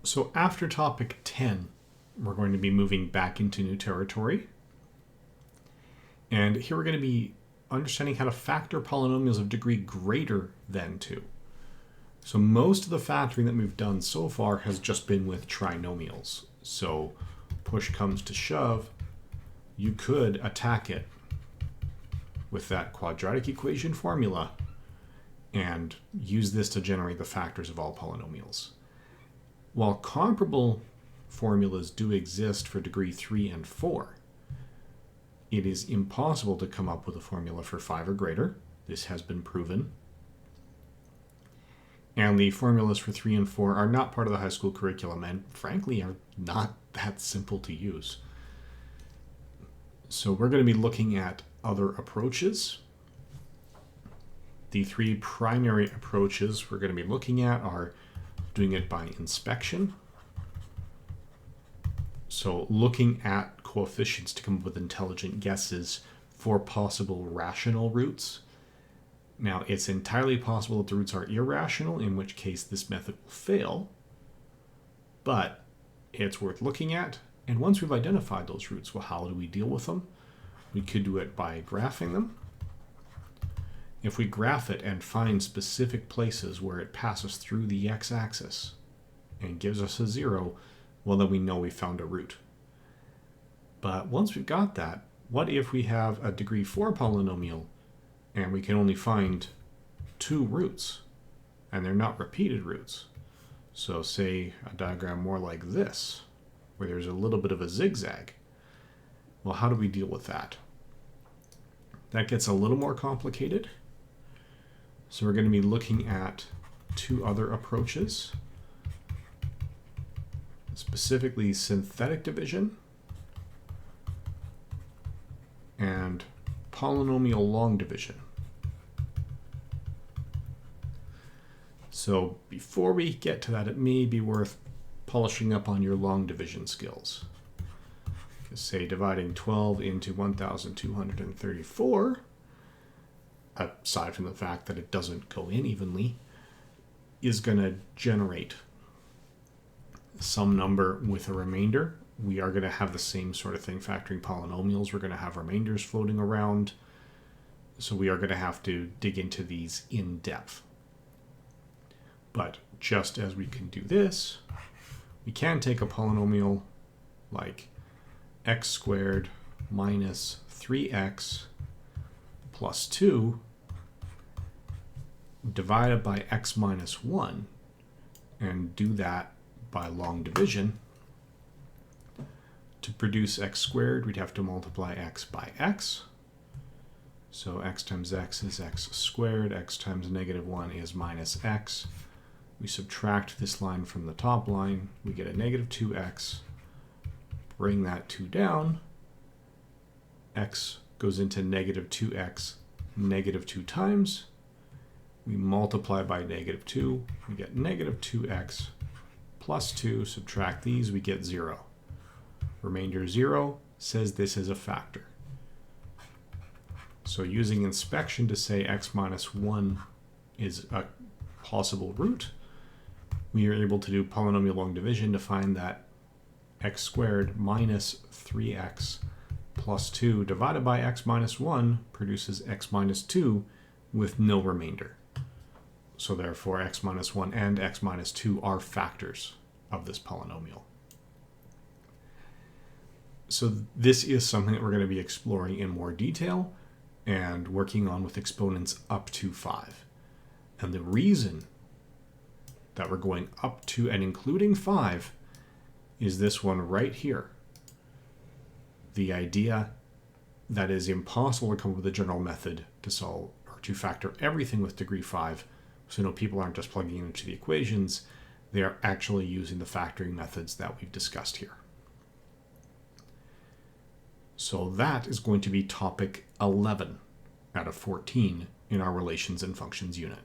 So after topic 10, we're going to be moving back into new territory. And here we're going to be understanding how to factor polynomials of degree greater than 2. So most of the factoring that we've done so far has just been with trinomials. So push comes to shove, you could attack it with that quadratic equation formula and use this to generate the factors of all polynomials. While comparable formulas do exist for degree 3 and 4, it is impossible to come up with a formula for 5 or greater. This has been proven. And the formulas for 3 and 4 are not part of the high school curriculum and, frankly, are not that simple to use. So we're going to be looking at other approaches. The 3 primary approaches we're going to be looking at are doing it by inspection. So looking at coefficients to come up with intelligent guesses for possible rational roots. Now, it's entirely possible that the roots are irrational, in which case this method will fail, but it's worth looking at. And once we've identified those roots, well, how do we deal with them? We could do it by graphing them. If we graph it and find specific places where it passes through the x-axis and gives us a 0, well, then we know we found a root. But once we've got that, what if we have a degree 4 polynomial and we can only find 2 roots and they're not repeated roots? So say a diagram more like this, where there's a little bit of a zigzag. Well, how do we deal with that? That gets a little more complicated. So we're going to be looking at 2 other approaches, specifically synthetic division and polynomial long division. So before we get to that, it may be worth polishing up on your long division skills. Say dividing 12 into 1,234, aside from the fact that it doesn't go in evenly, is going to generate some number with a remainder. We are going to have the same sort of thing factoring polynomials. We're going to have remainders floating around. So we are going to have to dig into these in depth. But just as we can do this, we can take a polynomial like x squared minus 3x plus 2 divided by x minus 1 and do that by long division. To produce x squared, we'd have to multiply x by x. So x times x is x squared, x times negative 1 is minus x. We subtract this line from the top line, we get a negative 2x. Bring that 2 down, x goes into negative 2x negative 2 times. We multiply by negative 2, we get negative 2x plus 2, subtract these, we get 0. Remainder 0 says this is a factor. So using inspection to say x minus 1 is a possible root, we are able to do polynomial long division to find that x squared minus 3x plus 2 divided by x minus 1 produces x minus 2 with no remainder. So therefore x minus 1 and x minus 2 are factors of this polynomial. So this is something that we're going to be exploring in more detail and working on with exponents up to 5. And the reason that we're going up to and including 5 is this one right here. The idea that it is impossible to come up with a general method to solve or to factor everything with degree 5. So no, people aren't just plugging into the equations, they are actually using the factoring methods that we've discussed here. So that is going to be topic 11 out of 14 in our relations and functions unit.